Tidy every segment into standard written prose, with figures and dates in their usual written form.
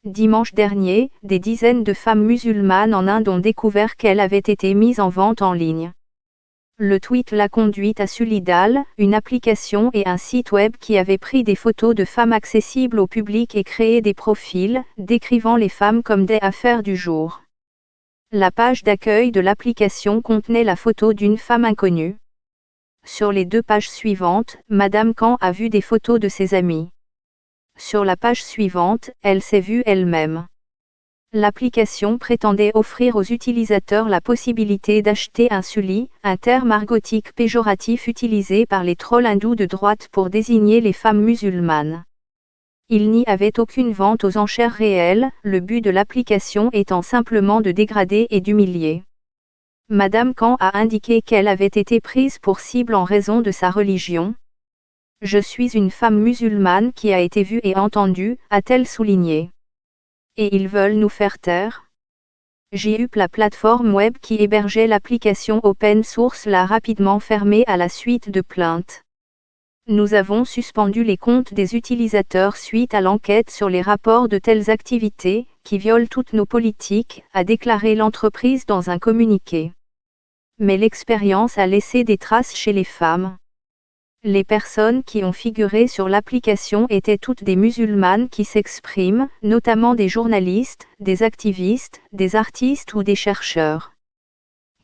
Dimanche dernier, des dizaines de femmes musulmanes en Inde ont découvert qu'elles avaient été mises en vente en ligne. Le tweet l'a conduite à Sulidal, une application et un site web qui avait pris des photos de femmes accessibles au public et créé des profils, décrivant les femmes comme des affaires du jour. La page d'accueil de l'application contenait la photo d'une femme inconnue. Sur les 2 pages suivantes, Madame Khan a vu des photos de ses amis. Sur la page suivante, elle s'est vue elle-même. L'application prétendait offrir aux utilisateurs la possibilité d'acheter un sully, un terme argotique péjoratif utilisé par les trolls hindous de droite pour désigner les femmes musulmanes. Il n'y avait aucune vente aux enchères réelles, le but de l'application étant simplement de dégrader et d'humilier. Madame Khan a indiqué qu'elle avait été prise pour cible en raison de sa religion. « Je suis une femme musulmane qui a été vue et entendue », a-t-elle souligné. Et ils veulent nous faire taire. JUP, la plateforme web qui hébergeait l'application open source, l'a rapidement fermée à la suite de plaintes. Nous avons suspendu les comptes des utilisateurs suite à l'enquête sur les rapports de telles activités, qui violent toutes nos politiques, a déclaré l'entreprise dans un communiqué. Mais l'expérience a laissé des traces chez les femmes. Les personnes qui ont figuré sur l'application étaient toutes des musulmanes qui s'expriment, notamment des journalistes, des activistes, des artistes ou des chercheurs.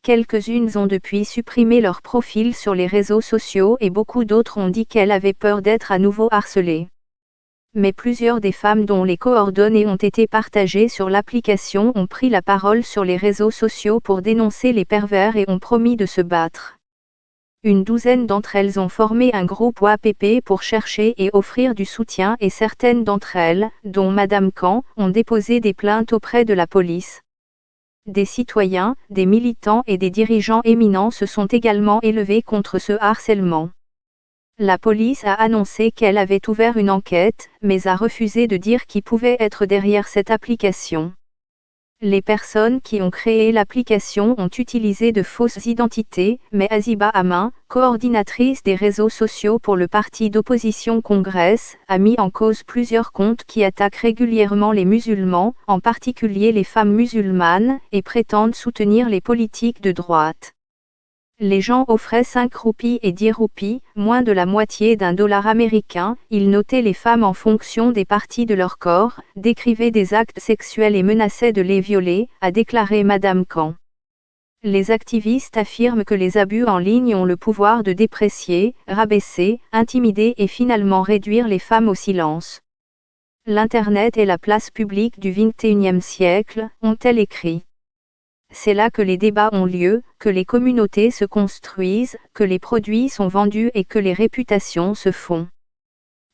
Quelques-unes ont depuis supprimé leur profil sur les réseaux sociaux et beaucoup d'autres ont dit qu'elles avaient peur d'être à nouveau harcelées. Mais plusieurs des femmes dont les coordonnées ont été partagées sur l'application ont pris la parole sur les réseaux sociaux pour dénoncer les pervers et ont promis de se battre. Une douzaine d'entre elles ont formé un groupe WhatsApp pour chercher et offrir du soutien et certaines d'entre elles, dont Madame Khan, ont déposé des plaintes auprès de la police. Des citoyens, des militants et des dirigeants éminents se sont également élevés contre ce harcèlement. La police a annoncé qu'elle avait ouvert une enquête, mais a refusé de dire qui pouvait être derrière cette application. Les personnes qui ont créé l'application ont utilisé de fausses identités, mais Aziba Amin, coordinatrice des réseaux sociaux pour le parti d'opposition Congress, a mis en cause plusieurs comptes qui attaquent régulièrement les musulmans, en particulier les femmes musulmanes, et prétendent soutenir les politiques de droite. Les gens offraient 5 roupies et 10 roupies, moins de la moitié $1 américain, ils notaient les femmes en fonction des parties de leur corps, décrivaient des actes sexuels et menaçaient de les violer, a déclaré Madame Khan. Les activistes affirment que les abus en ligne ont le pouvoir de déprécier, rabaisser, intimider et finalement réduire les femmes au silence. L'Internet est la place publique du XXIe siècle, ont-elles écrit. C'est là que les débats ont lieu, que les communautés se construisent, que les produits sont vendus et que les réputations se font.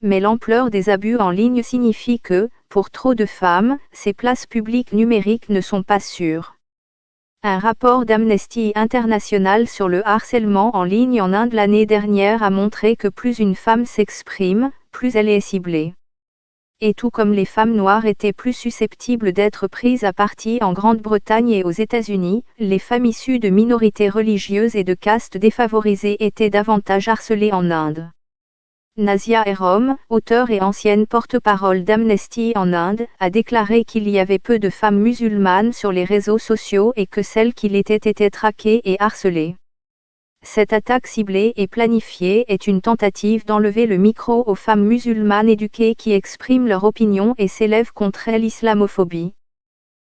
Mais l'ampleur des abus en ligne signifie que, pour trop de femmes, ces places publiques numériques ne sont pas sûres. Un rapport d'Amnesty International sur le harcèlement en ligne en Inde l'année dernière a montré que plus une femme s'exprime, plus elle est ciblée. Et tout comme les femmes noires étaient plus susceptibles d'être prises à partie en Grande-Bretagne et aux États-Unis, les femmes issues de minorités religieuses et de castes défavorisées étaient davantage harcelées en Inde. Nazia Erom, auteure et ancienne porte-parole d'Amnesty en Inde, a déclaré qu'il y avait peu de femmes musulmanes sur les réseaux sociaux et que celles qui l'étaient étaient traquées et harcelées. Cette attaque ciblée et planifiée est une tentative d'enlever le micro aux femmes musulmanes éduquées qui expriment leur opinion et s'élèvent contre l'islamophobie.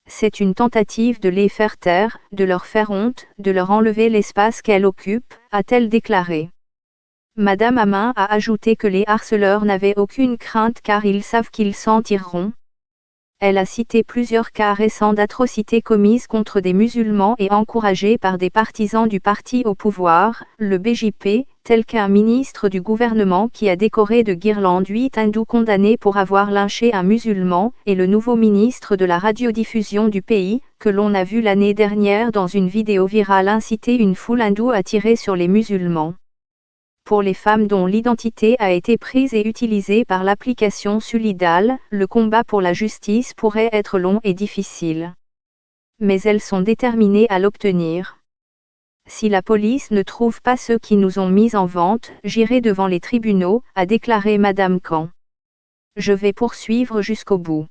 C'est une tentative de les faire taire, de leur faire honte, de leur enlever l'espace qu'elles occupent, a-t-elle déclaré. Madame Amin a ajouté que les harceleurs n'avaient aucune crainte car ils savent qu'ils s'en tireront. Elle a cité plusieurs cas récents d'atrocités commises contre des musulmans et encouragées par des partisans du parti au pouvoir, le BJP, tel qu'un ministre du gouvernement qui a décoré de guirlandes 8 hindous condamnés pour avoir lynché un musulman, et le nouveau ministre de la radiodiffusion du pays, que l'on a vu l'année dernière dans une vidéo virale inciter une foule hindoue à tirer sur les musulmans. Pour les femmes dont l'identité a été prise et utilisée par l'application Sulidal, le combat pour la justice pourrait être long et difficile. Mais elles sont déterminées à l'obtenir. Si la police ne trouve pas ceux qui nous ont mis en vente, j'irai devant les tribunaux, a déclaré Madame Khan. Je vais poursuivre jusqu'au bout.